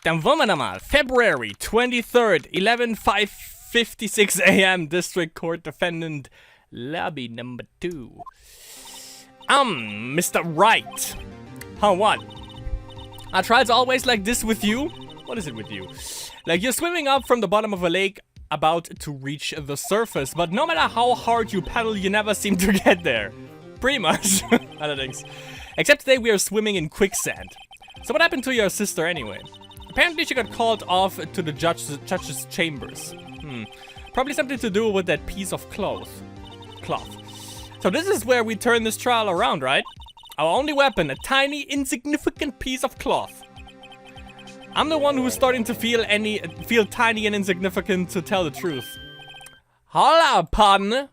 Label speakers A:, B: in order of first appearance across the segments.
A: Dann wollen wir da mal. February 23rd, 11:56 a.m. District Court Defendant, Lobby number 2. Mr. Wright. Huh, what? Are trials always like this with you? What is it with you? Like you're swimming up from the bottom of a lake, about to reach the surface, but no matter how hard you paddle, you never seem to get there. Pretty much. Allerdings. Except today we are swimming in quicksand. So what happened to your sister anyway? Apparently she got called off to the judge's chambers. Probably something to do with that piece of cloth. So this is where we turn this trial around, right? Our only weapon, a tiny, insignificant piece of cloth. I'm the one who's starting to feel tiny and insignificant, to tell the truth. Holla, partner!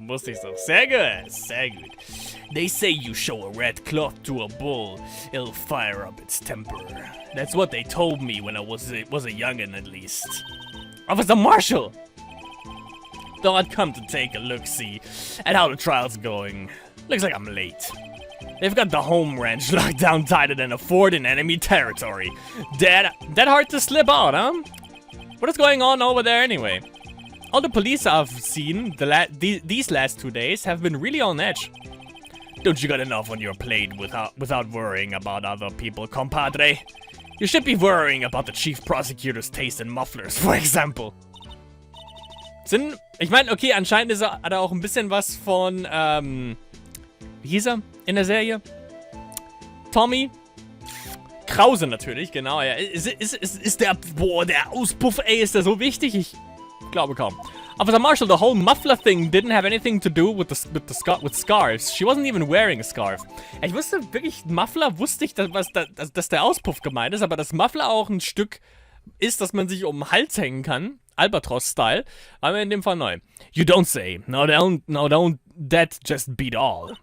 A: Wusste ich so. Sehr gut, sehr gut. They say you show a red cloth to a bull, it'll fire up its temper. That's what they told me when I was a youngin' at least. Officer Marshall! Thought I'd come to take a look-see at how the trial's going. Looks like I'm late. They've got the home ranch locked down tighter than a fort in enemy territory. That hard to slip out, huh? What is going on over there anyway? All the police I've seen these last 2 days have been really on edge. Don't you got enough on your plate without worrying about other people, compadre? You should be worrying about the chief prosecutor's taste in mufflers, for example. Ich meine, okay, anscheinend hat er auch ein bisschen was von, wie hieß er in der Serie? Tommy? Krause natürlich, genau, ja. Ist der Auspuff, ey, ist der so wichtig? Ich glaube kaum. Officer Marshall, the whole muffler thing didn't have anything to do with scarves. She wasn't even wearing a scarf. Ich wusste wirklich, Muffler wusste ich, dass der Auspuff gemeint ist, aber dass Muffler auch ein Stück ist, dass man sich um den Hals hängen kann. Albatros-Style. Aber in dem Fall neu. You don't say. No, don't that just beat all.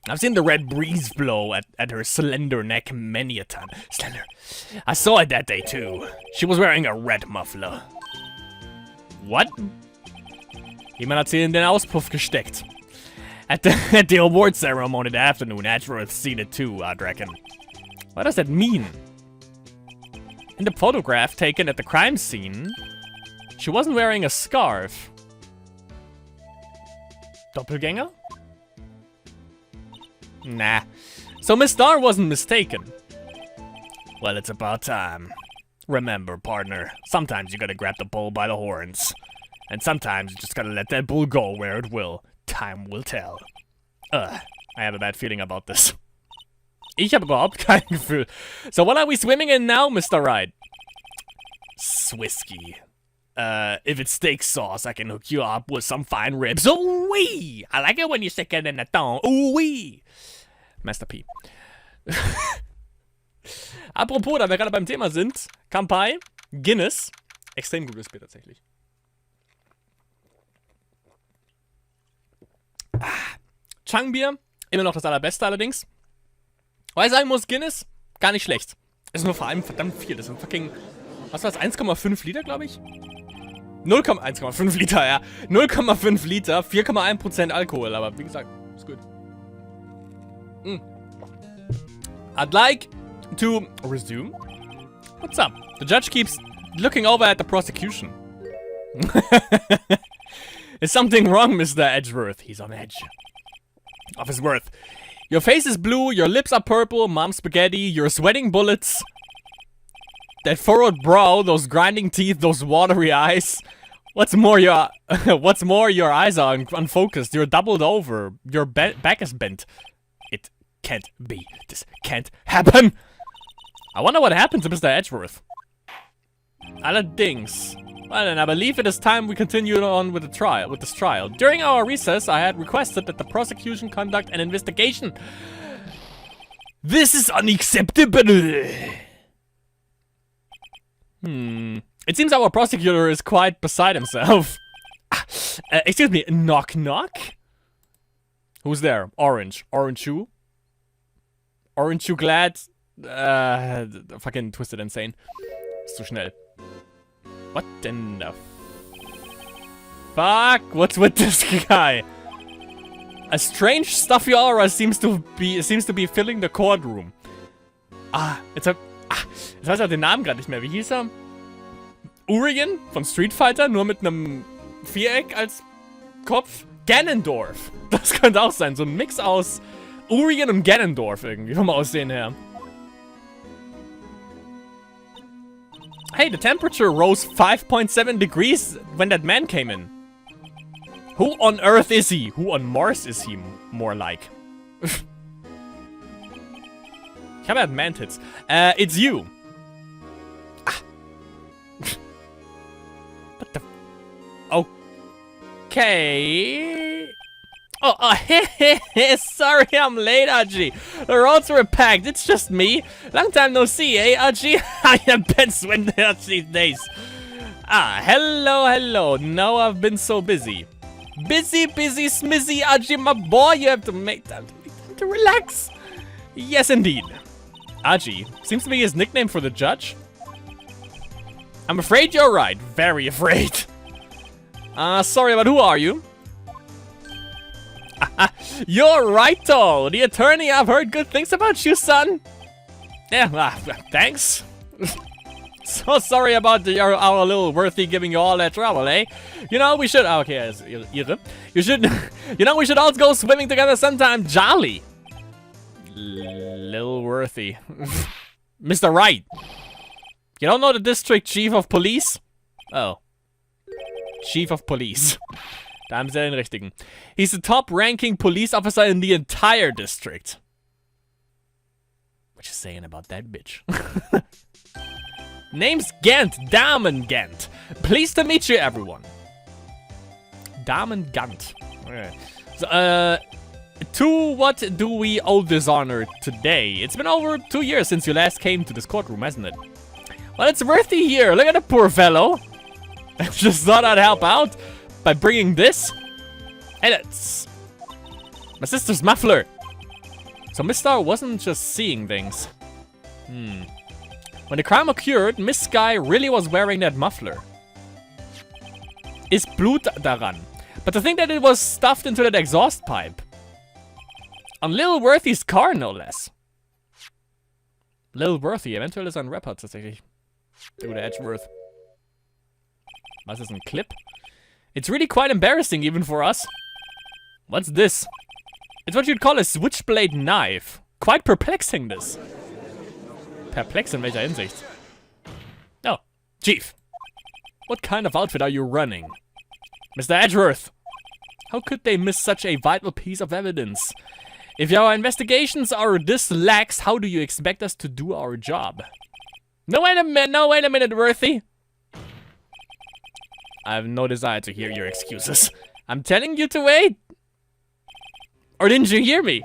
A: I've seen the red breeze blow at her slender neck many a time. Slender. I saw it that day too. She was wearing a red muffler. What? Jemand hat sie in den Auspuff gesteckt. At the award ceremony that afternoon, Edgeworth seen it too, I'd reckon. What does that mean? In the photograph taken at the crime scene, she wasn't wearing a scarf. Doppelganger? Nah. So Miss Starr wasn't mistaken. Well, it's about time. Remember, partner, sometimes you gotta grab the bull by the horns. And sometimes you just gotta let that bull go where it will. Time will tell. I have a bad feeling about this. Ich habe überhaupt kein Gefühl. So what are we swimming in now, Mr. Wright? Swisky. If it's steak sauce, I can hook you up with some fine ribs. Ooh-wee! I like it when you stick it in the tongue. Ooh-wee! Master P. Apropos, da wir gerade beim Thema sind, Kampai, Guinness. Extrem gutes Bier tatsächlich. Changbier, immer noch das allerbeste allerdings. Weil ich sagen muss, Guinness, gar nicht schlecht. Ist nur vor allem verdammt viel. Das sind fucking, was war das, 1,5 Liter, glaube ich? 1,5 Liter, ja. 0,5 Liter, 4,1% Alkohol, aber wie gesagt, ist gut. I'd like to resume. What's up? The judge keeps looking over at the prosecution. Is something wrong, Mr. Edgeworth? He's on edge. Of his worth. Your face is blue, your lips are purple, mom's spaghetti, you're sweating bullets. That furrowed brow, those grinding teeth, those watery eyes. What's more, your eyes are unfocused. You're doubled over. Your back is bent. It can't be. This can't happen. I wonder what happened to Mr. Edgeworth. Allerdings. Well then, I believe it is time we continue on with this trial. During our recess, I had requested that the prosecution conduct an investigation. This is unacceptable. It seems our prosecutor is quite beside himself. Excuse me, knock knock? Who's there? Orange. Orange shoe? Orange shoe glad? Fucking twisted insane. Ist zu schnell. What in the fuck? What's with this guy? A strange stuffy aura seems to be filling the courtroom. Jetzt weiß ich auch den Namen gerade nicht mehr. Wie hieß er? Urian von Street Fighter, nur mit einem Viereck als Kopf. Ganondorf. Das könnte auch sein. So ein Mix aus Urian und Ganondorf irgendwie, vom Aussehen her. Hey, the temperature rose 5.7 degrees when that man came in. Who on Earth is he? Who on Mars is he more like? Ich habe ja Man-Tits. It's you. What the... Okay... Oh, sorry I'm late, Aji. The roads were packed. It's just me. Long time no see, eh, Aji? I have been swimming these days. Hello. No, I've been so busy. Busy, smizzy, Aji, my boy. You have to make time to relax. Yes, indeed. Aji seems to be his nickname for the judge. I'm afraid you're right. Very afraid. Sorry, but who are you? You're Wright, the attorney. I've heard good things about you, son. Yeah, thanks. So sorry about our little worthy giving you all that trouble, eh? You know, we should... Okay, you should... You know, we should all go swimming together sometime. Jolly. Little worthy. Mr. Wright. You don't know the district chief of police? Oh. Chief of police. Da haben sie den richtigen. He's the top-ranking police officer in the entire district. What you saying about that bitch? Name's Gant. Damon Gant. Pleased to meet you, everyone. Damon Gant. Okay. So, to what do we owe this honor today? It's been over 2 years since you last came to this courtroom, hasn't it? Well, it's worthy here. Look at the poor fellow. I just thought I'd help out by bringing this. Hey, that's my sister's muffler. So Miss Star wasn't just seeing things. When the crime occurred, Miss Sky really was wearing that muffler. Ist Blut daran. But to think that it was stuffed into that exhaust pipe. On Lil Worthy's car, no less. Lil Worthy, eventuell ist ein Rapper tatsächlich. Der gute Edgeworth. Was ist ein Clip? It's really quite embarrassing even for us. What's this? It's what you'd call a switchblade knife. Quite perplexing, this. Perplex in welcher Hinsicht? Oh, Chief. What kind of outfit are you running? Mr. Edgeworth. How could they miss such a vital piece of evidence? If our investigations are this lax, how do you expect us to do our job? No, wait a minute, Worthy. I have no desire to hear your excuses. I'm telling you to wait. Or didn't you hear me?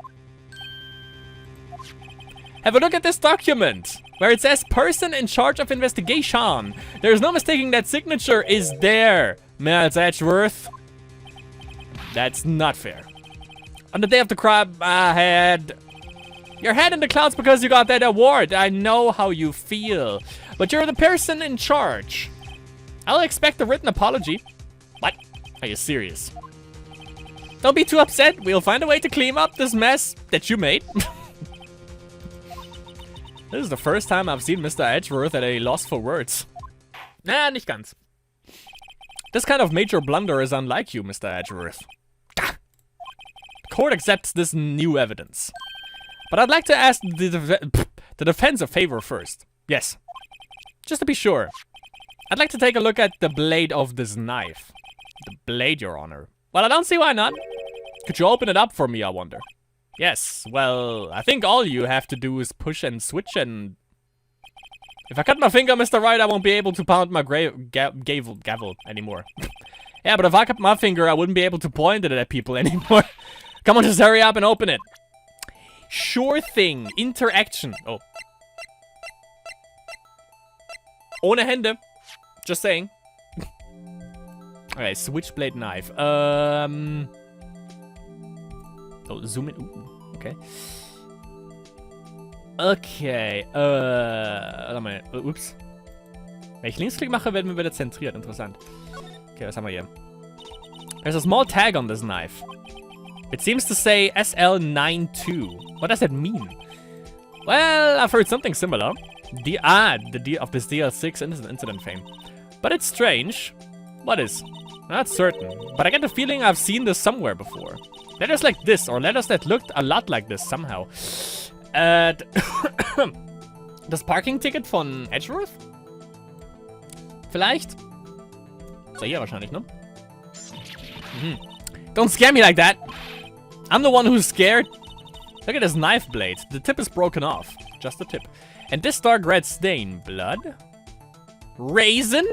A: Have a look at this document, where it says person in charge of investigation. There's no mistaking that signature is there, Miles Edgeworth. That's not fair. On the day of the crime, I had your head in the clouds because you got that award. I know how you feel, but you're the person in charge. I'll expect a written apology. What? Are you serious? Don't be too upset. We'll find a way to clean up this mess that you made. This is the first time I've seen Mr. Edgeworth at a loss for words. Nah, nicht ganz. This kind of major blunder is unlike you, Mr. Edgeworth. The court accepts this new evidence. But I'd like to ask the defense a favor first. Yes. Just to be sure. I'd like to take a look at the blade of this knife. The blade, Your Honor. Well, I don't see why not. Could you open it up for me, I wonder? Yes, well, I think all you have to do is push and switch and... If I cut my finger, Mr. Wright, I won't be able to pound my gavel anymore. Yeah, but if I cut my finger, I wouldn't be able to point it at people anymore. Come on, just hurry up and open it. Sure thing. Interaction. Oh. Ohne Hände. Just saying. Okay, switchblade knife. Oh, zoom in. Ooh, okay. Okay. Warte mal. Ups. Wenn ich Linksklick mache, werden wir wieder zentriert. Interessant. Okay, was haben wir hier? There's a small tag on this knife. It seems to say SL92. What does that mean? Well, I've heard something similar. The D of this DL6 incident fame. But it's strange. What is? Not certain. But I get the feeling I've seen this somewhere before. Letters like this, or letters that looked a lot like this somehow. Das Parking-Ticket von Edgeworth? Vielleicht? So hier wahrscheinlich, ne? Mhm. Don't scare me like that! I'm the one who's scared. Look at this knife blade. The tip is broken off. Just the tip. And this dark red stain. Blood? Raisin?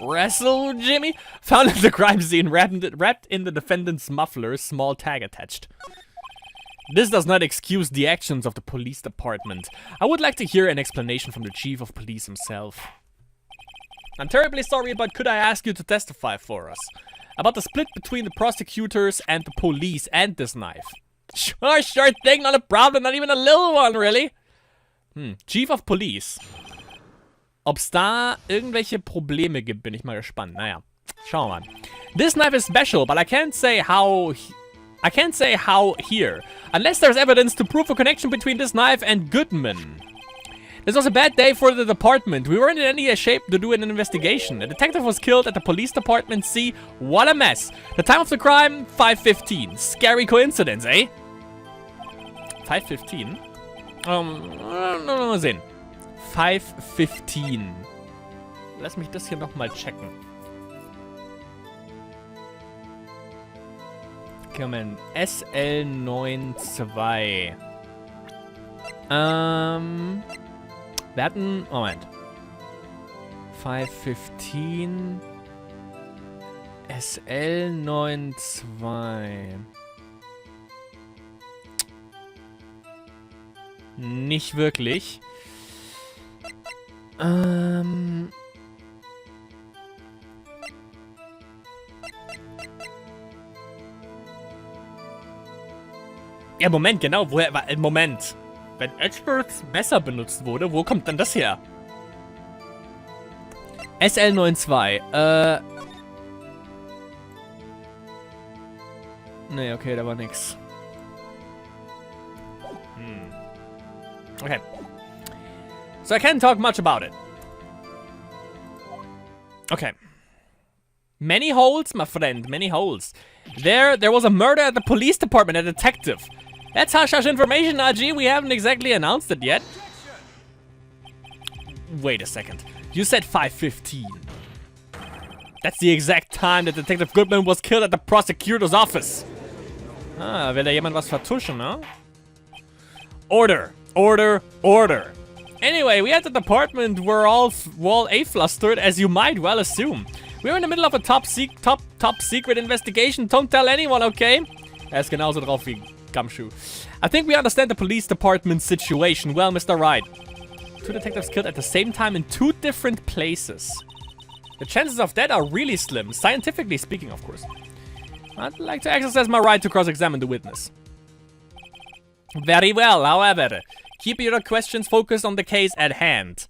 A: Wrestle Jimmy? Found at the crime scene, wrapped in the defendant's muffler, small tag attached. This does not excuse the actions of the police department. I would like to hear an explanation from the chief of police himself. I'm terribly sorry, but could I ask you to testify for us? About the split between the prosecutors and the police and this knife. Sure thing, not a problem, not even a little one, really. Chief of Police. Ob's da irgendwelche Probleme gibt, bin ich mal gespannt. Naja, schauen wir mal. This knife is special, but I can't say how here. Unless there's evidence to prove a connection between this knife and Goodman. This was a bad day for the department. We weren't in any shape to do an investigation. A detective was killed at the police department. See, what a mess. The time of the crime, 5:15. Scary coincidence, eh? 5:15? No, sehen. 5:15. Lass mich das hier nochmal checken. Moment. SL92. Wir hatten... Moment. 5:15. SL92. Nicht wirklich. Ja, Moment, genau. Woher... Moment. Wenn Edgeworths Messer benutzt wurde, wo kommt denn das her? SL92. Nee, okay, da war nix. Okay. So I can't talk much about it. Okay. Many holes, my friend, many holes. There was a murder at the police department, a detective. That's hush-hush information, RG. We haven't exactly announced it yet. Wait a second. You said 5:15. That's the exact time that Detective Goodman was killed at the prosecutor's office. Ah, will da jemand was vertuschen, ne? Order. Order. Order. Anyway, we at the department were all A-flustered, as you might well assume. We were in the middle of a top secret investigation. Don't tell anyone, okay? Er ist genauso drauf wie Gumshoe. I think we understand the police department's situation. Well, Mr. Wright. 2 detectives killed at the same time in 2 different places. The chances of that are really slim, scientifically speaking, of course. I'd like to exercise my right to cross-examine the witness. Very well, however. Keep your questions focused on the case at hand.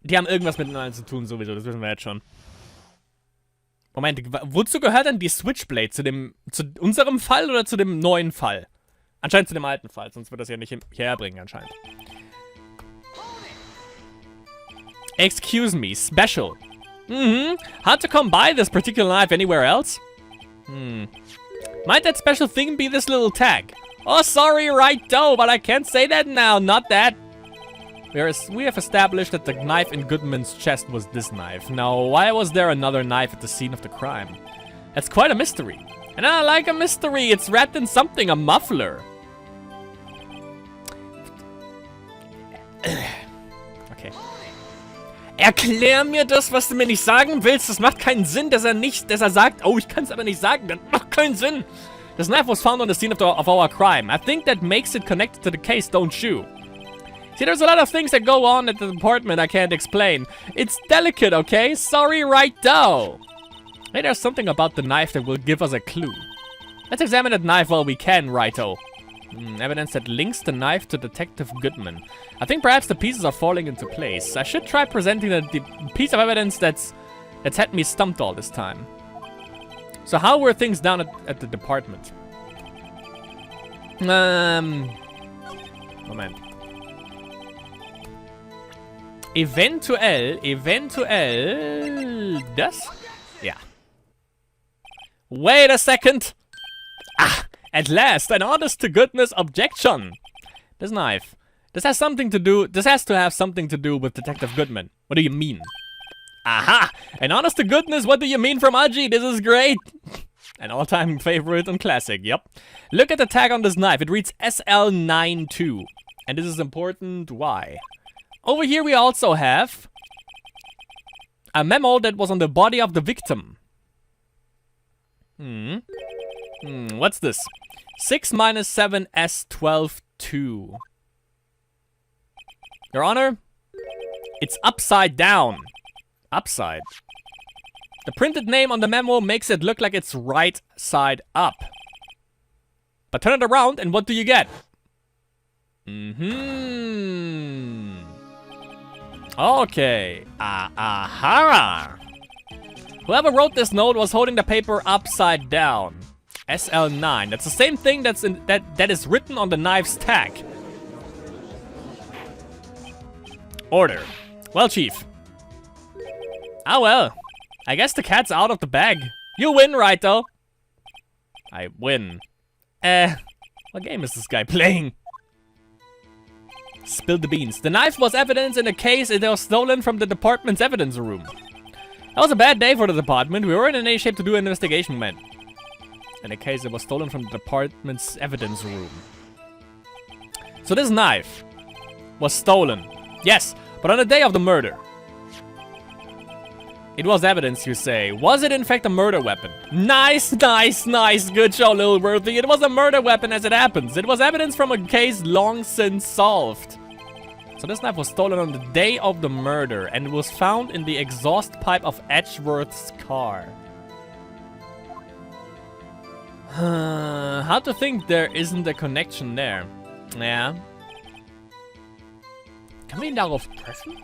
A: Die haben irgendwas miteinander zu tun, sowieso, das wissen wir jetzt schon. Moment, wozu gehört denn die Switchblade? Zu unserem Fall oder zu dem neuen Fall? Anscheinend zu dem alten Fall, sonst wird das ja nicht hierher bringen, anscheinend. Excuse me, special. Hard to come by this particular knife anywhere else? Might that special thing be this little tag? Oh, sorry, righto, but I can't say that now, not that. We have established that the knife in Goodman's chest was this knife. Now, why was there another knife at the scene of the crime? That's quite a mystery. And I like a mystery. It's wrapped in something, a muffler. Okay. Erklär mir das, was du mir nicht sagen willst. Das macht keinen Sinn, dass er sagt, oh, ich kann es aber nicht sagen. Das macht keinen Sinn. This knife was found on the scene of our crime. I think that makes it connected to the case, don't you? See, there's a lot of things that go on at the department I can't explain. It's delicate, okay? Sorry, righto. Hey, there's something about the knife that will give us a clue. Let's examine that knife while we can, righto. Evidence that links the knife to Detective Goodman. I think perhaps the pieces are falling into place. I should try presenting the piece of evidence that's had me stumped all this time. So how were things down at the department? Moment. Moment. Eventuell das? Ja. Wait a second. Ah, at last, an honest-to-goodness objection. This knife. This has to have something to do with Detective Goodman. What do you mean? Aha! An honest-to-goodness, what do you mean from Aji? This is great. An all-time favorite and classic, yep. Look at the tag on this knife. It reads SL92. And this is important. Why? Over here we also have a memo that was on the body of the victim. What's this? 6 minus 7 S12 2. Your Honor, it's upside down. Upside. The printed name on the memo makes it look like it's right side up. But turn it around and what do you get? Okay. Aha. Whoever wrote this note was holding the paper upside down. SL9. That's the same thing that is written on the knife's tag. Order. Well, Chief. Ah, well. I guess the cat's out of the bag. You win, right, though? I win. What game is this guy playing? Spill the beans. The knife was evidence in a case it was stolen from the department's evidence room. That was a bad day for the department. We weren't in any shape to do an investigation, man. In a case it was stolen from the department's evidence room. So this knife was stolen. Yes, but on the day of the murder. It was evidence, you say. Was it in fact a murder weapon? Nice, nice, nice. Good show, Lilworthy. It was a murder weapon as it happens. It was evidence from a case long since solved. So this knife was stolen on the day of the murder and was found in the exhaust pipe of Edgeworth's car. How to think there isn't a connection there? Yeah. Kann man ihn darauf treffen?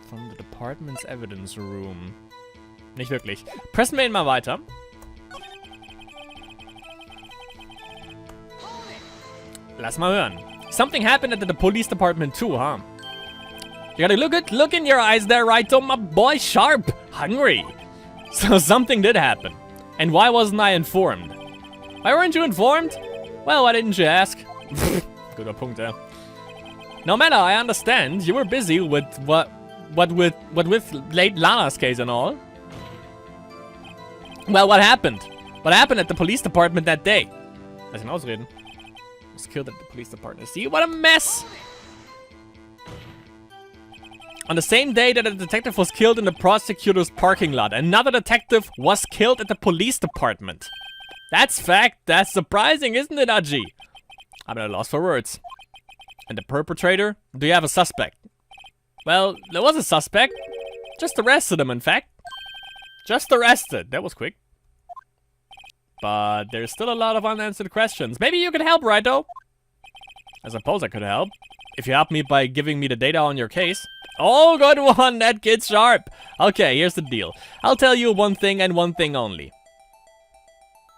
A: From the department's evidence room. Nicht wirklich. Pressen wir ihn mal weiter. Lass mal hören. Something happened at the police department too, huh? You gotta look in your eyes there, right? Oh, my boy, sharp, hungry. So something did happen. And why wasn't I informed? Why weren't you informed? Well, why didn't you ask? Guter Punkt, ja. No matter, I understand. You were busy with what with late Lana's case and all. Well, what happened? What happened at the police department that day? Lass ihn ausreden. Was killed at the police department. See, what a mess! On the same day that a detective was killed in the prosecutor's parking lot, another detective was killed at the police department. That's fact. That's surprising, isn't it, Aji? I'm at a loss for words. And the perpetrator? Do you have a suspect? Well, there was a suspect. Just arrested him, in fact. Just arrested. That was quick. But there's still a lot of unanswered questions. Maybe you could help, right, though? I suppose I could help. If you help me by giving me the data on your case. Oh, good one. That kid's sharp. Okay, here's the deal. I'll tell you one thing and one thing only.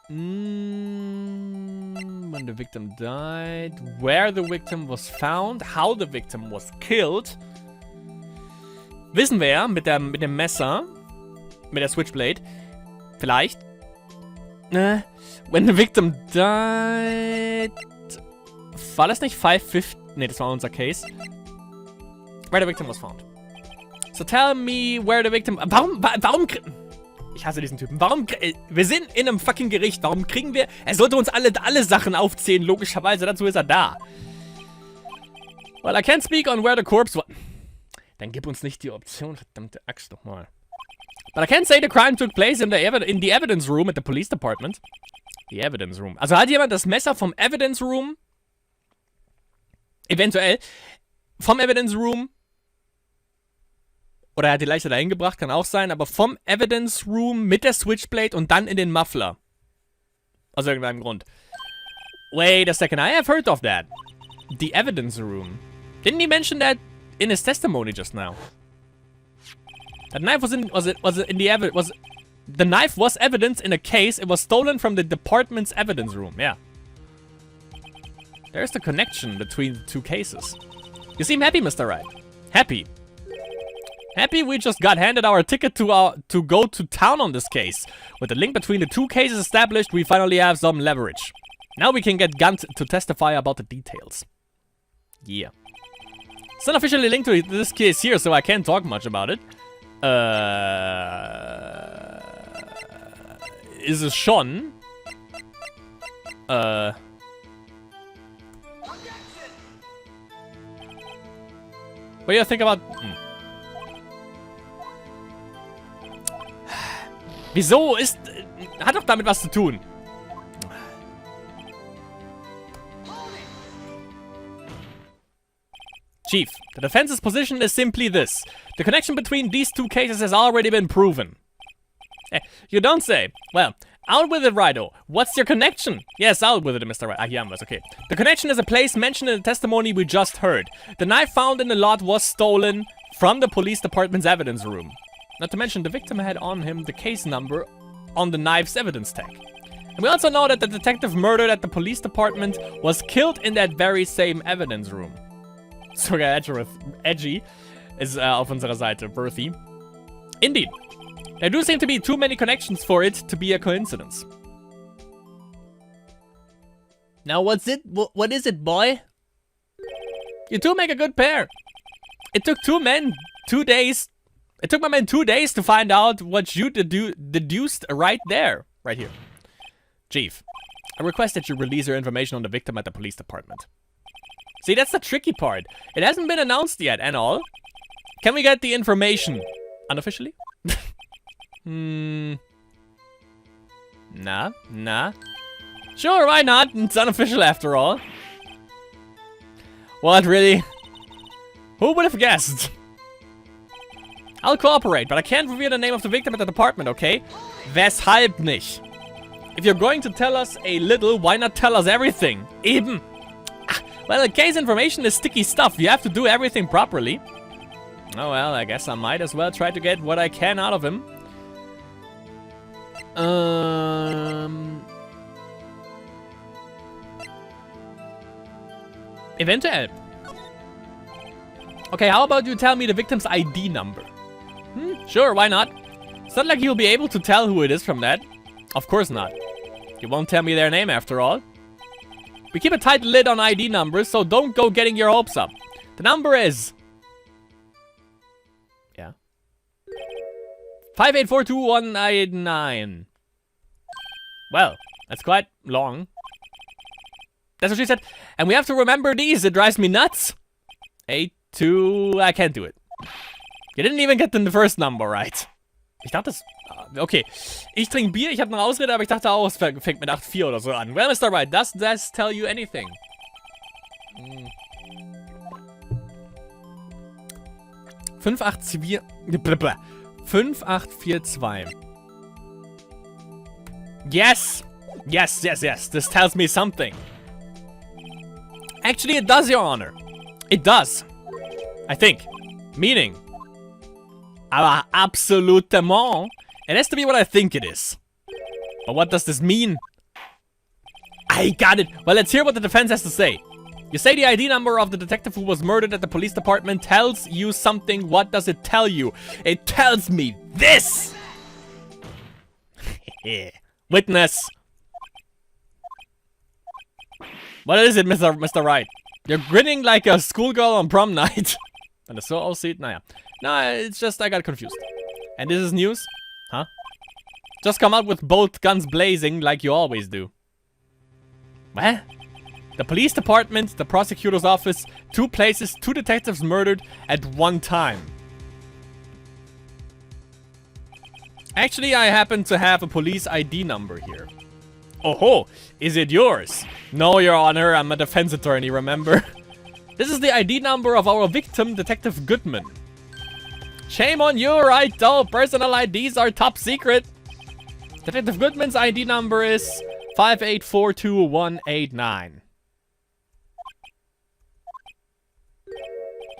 A: When the victim died, where the victim was found, how the victim was killed. Wissen wir ja, mit dem Messer, mit der Switchblade. Vielleicht. When the victim died. War das nicht 550? Ne, das war unser Case. Where the victim was found. So tell me where the victim... Warum... Ich hasse diesen Typen. Wir sind in einem fucking Gericht. Warum kriegen wir... Er sollte uns alle Sachen aufzählen, logischerweise. Dazu ist er da. Well, I can't speak on where the corpse was... Dann gib uns nicht die Option. Verdammte Axt nochmal. But I can't say the crime took place in the evidence room at the police department. The evidence room. Also hat jemand das Messer vom evidence room... Eventuell. Vom evidence room... Oder er hat die Leiche dahin gebracht, kann auch sein, aber vom Evidence Room mit der Switchblade und dann in den Muffler. Aus irgendeinem Grund. Wait a second, I have heard of that. The Evidence Room. Didn't he mention that in his testimony just now? That knife the knife was evidence in a case. It was stolen from the department's evidence room. Yeah. There's the connection between the two cases. You seem happy, Mr. Wright. Happy. Happy we just got handed our ticket to go to town on this case. With the link between the two cases established, we finally have some leverage. Now we can get Gant to testify about the details. Yeah. It's not officially linked to this case here, so I can't talk much about it. Is it schon? What do you think about... Wieso ist... Hat doch damit was zu tun. Chief, the defense's position is simply this. The connection between these two cases has already been proven. You don't say. Well, out with it, Righto. What's your connection? Yes, out with it, Mr. Wright. Yeah, okay. The connection is a place mentioned in the testimony we just heard. The knife found in the lot was stolen from the police department's evidence room. Not to mention, the victim had on him the case number on the knife's evidence tag. And we also know that the detective murdered at the police department was killed in that very same evidence room. Sogar edgy ist auf unserer Seite. Birthy. Indeed. There do seem to be too many connections for it to be a coincidence. Now what's it? What is it, boy? You two make a good pair. It took my men 2 days to find out what you deduced right there. Right here. Chief, I request that you release your information on the victim at the police department. See, that's the tricky part. It hasn't been announced yet, and all. Can we get the information? Unofficially? Nah. Sure, why not? It's unofficial after all. What, really? Who would have guessed? I'll cooperate, but I can't reveal the name of the victim at the department, okay? Weshalb nicht? If you're going to tell us a little, why not tell us everything? Eben. Well, the case information is sticky stuff. You have to do everything properly. Oh well, I guess I might as well try to get what I can out of him. Eventuell. Okay, how about you tell me the victim's ID number? Sure, why not? It's not like you'll be able to tell who it is from that. Of course not. You won't tell me their name after all. We keep a tight lid on ID numbers, so don't go getting your hopes up. The number is... Yeah. 5842189. Well, that's quite long. That's what she said. And we have to remember these. It drives me nuts. 82... I can't do it. You didn't even get the first number right. Ich dachte, das... Okay. Ich trinke Bier, ich habe eine Ausrede, aber ich dachte auch, es fängt mit 8,4 oder so an. Well, Mr. Wright, does that tell you anything? 5842. Yes! Yes, yes, yes. This tells me something. Actually, it does, Your Honor. It does. I think. Meaning. Aber absolutement. It has to be what I think it is. But what does this mean? I got it. Well, let's hear what the defense has to say. You say the ID number of the detective who was murdered at the police department tells you something. What does it tell you? It tells me this! Witness. What is it, Mr. Wright? You're grinning like a schoolgirl on prom night. And so aussieht, naja. No, it's just I got confused. And this is news? Huh? Just come out with both guns blazing like you always do. What? The police department, the prosecutor's office, 2 places, 2 detectives murdered at one time. Actually, I happen to have a police ID number here. Oh, is it yours? No, Your Honor, I'm a defense attorney, remember? This is the ID number of our victim, Detective Goodman. Shame on you, right? Though personal IDs are top secret. Detective Goodman's ID number is 5842189.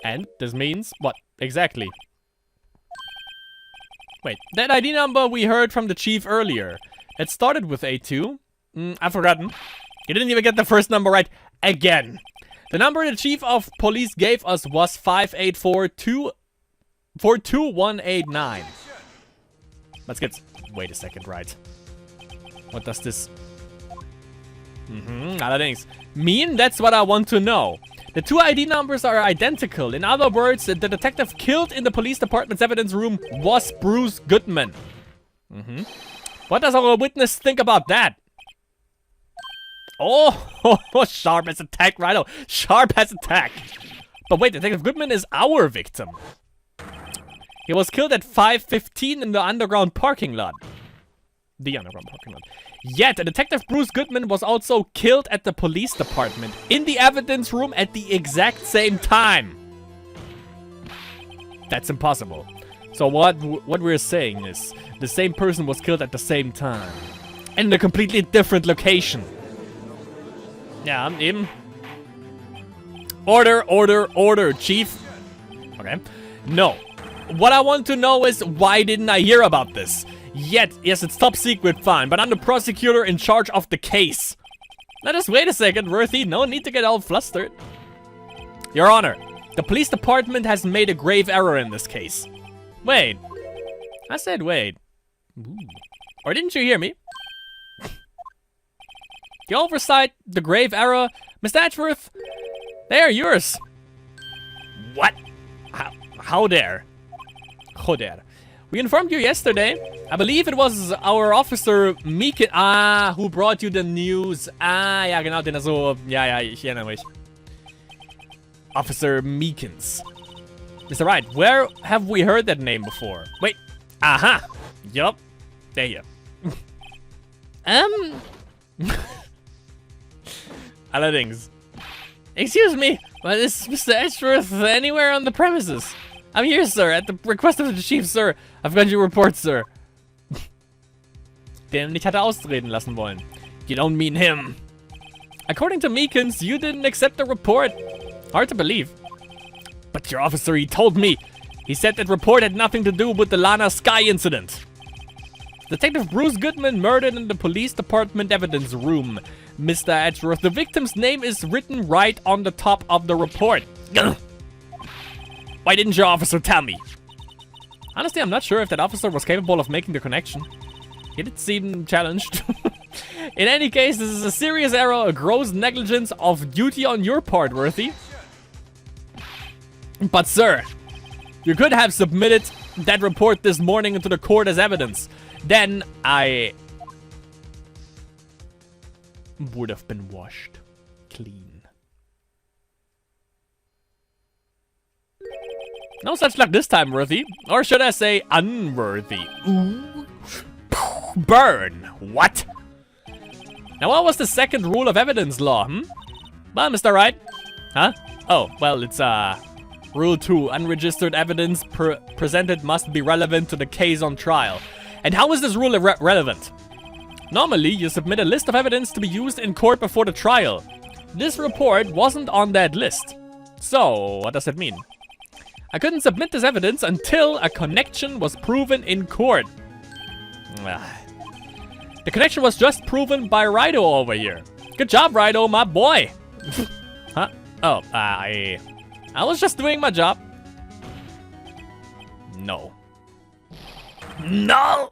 A: And this means what exactly? Wait, that ID number we heard from the chief earlier. It started with A2. I've forgotten. You didn't even get the first number right. again. The number the chief of police gave us was 584-42189. Let's get... Wait a second, right. What does this... allerdings mean? That's what I want to know. The two ID numbers are identical. In other words, the detective killed in the police department's evidence room was Bruce Goodman. What does our witness think about that? Oh, sharp as attack, Rhino. Sharp as attack. But wait, Detective Goodman is our victim. He was killed at 5:15 in the underground parking lot. The underground parking lot. Yet, Detective Bruce Goodman was also killed at the police department in the evidence room at the exact same time. That's impossible. So what we're saying is the same person was killed at the same time in a completely different location. Yeah, eben. Order, chief. Okay. No. What I want to know is, why didn't I hear about this? Yet, yes, it's top secret, fine, but I'm the prosecutor in charge of the case. Now just wait a second, Worthy, no need to get all flustered. Your Honor, the police department has made a grave error in this case. Wait. I said wait. Ooh. Or didn't you hear me? The oversight, the grave error, Mr. Edgeworth, they are yours. What? How dare? How dare? We informed you yesterday. I believe it was our officer Meekins, who brought you the news. Ja, genau, den so. Ja, ich erinnere mich. Officer Meekins. Mr. Wright, where have we heard that name before? Wait. Aha. Yup. There you. Allerdings. Excuse me, but is Mr. Edgeworth anywhere on the premises? I'm here, sir, at the request of the chief, sir. I've got your report, sir. Den nicht hatte ausreden lassen wollen. You don't mean him. According to Meekins, you didn't accept the report. Hard to believe. But your officer, he told me. He said that report had nothing to do with the Lana Sky incident. Detective Bruce Goodman murdered in the police department evidence room. Mr. Edgeworth, the victim's name is written right on the top of the report. Why didn't your officer tell me? Honestly, I'm not sure if that officer was capable of making the connection. He did seem challenged. In any case, this is a serious error, a gross negligence of duty on your part, Worthy. But sir, you could have submitted that report this morning into the court as evidence. Then I would have been washed clean. No such luck this time, Worthy. Or should I say, unworthy. Ooh. Burn. What? Now, what was the second rule of evidence law, Well, Mr. Wright. Huh? Oh, well, it's, Rule 2. Unregistered evidence presented must be relevant to the case on trial. And how is this rule relevant? Normally, you submit a list of evidence to be used in court before the trial. This report wasn't on that list. So, what does that mean? I couldn't submit this evidence until a connection was proven in court. The connection was just proven by Rido over here. Good job, Rido, my boy. Huh? Oh, I was just doing my job. No. No!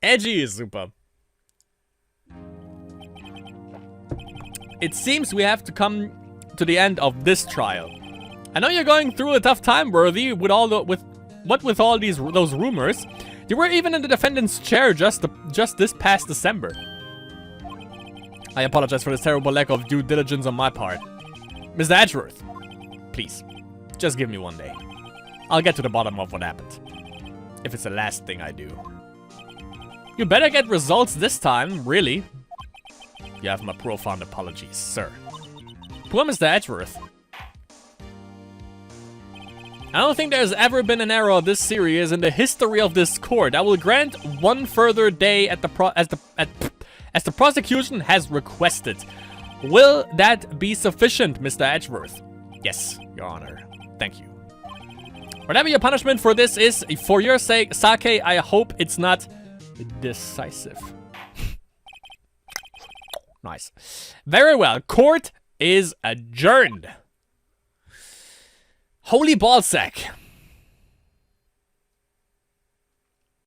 A: Edgy is super. It seems we have to come to the end of this trial. I know you're going through a tough time, Worthy, with all those rumors. You were even in the defendant's chair just this past December. I apologize for this terrible lack of due diligence on my part. Mr. Edgeworth, please, just give me one day. I'll get to the bottom of what happened. If it's the last thing I do. You better get results this time, really. You have my profound apologies, sir. Poor Mr. Edgeworth. I don't think there's ever been an error this serious in the history of this court. I will grant one further day as the prosecution has requested. Will that be sufficient, Mr. Edgeworth? Yes, Your Honor. Thank you. Whatever your punishment for this is, for your sake, Sake, I hope it's not decisive. Nice. Very well. Court is adjourned. Holy ballsack.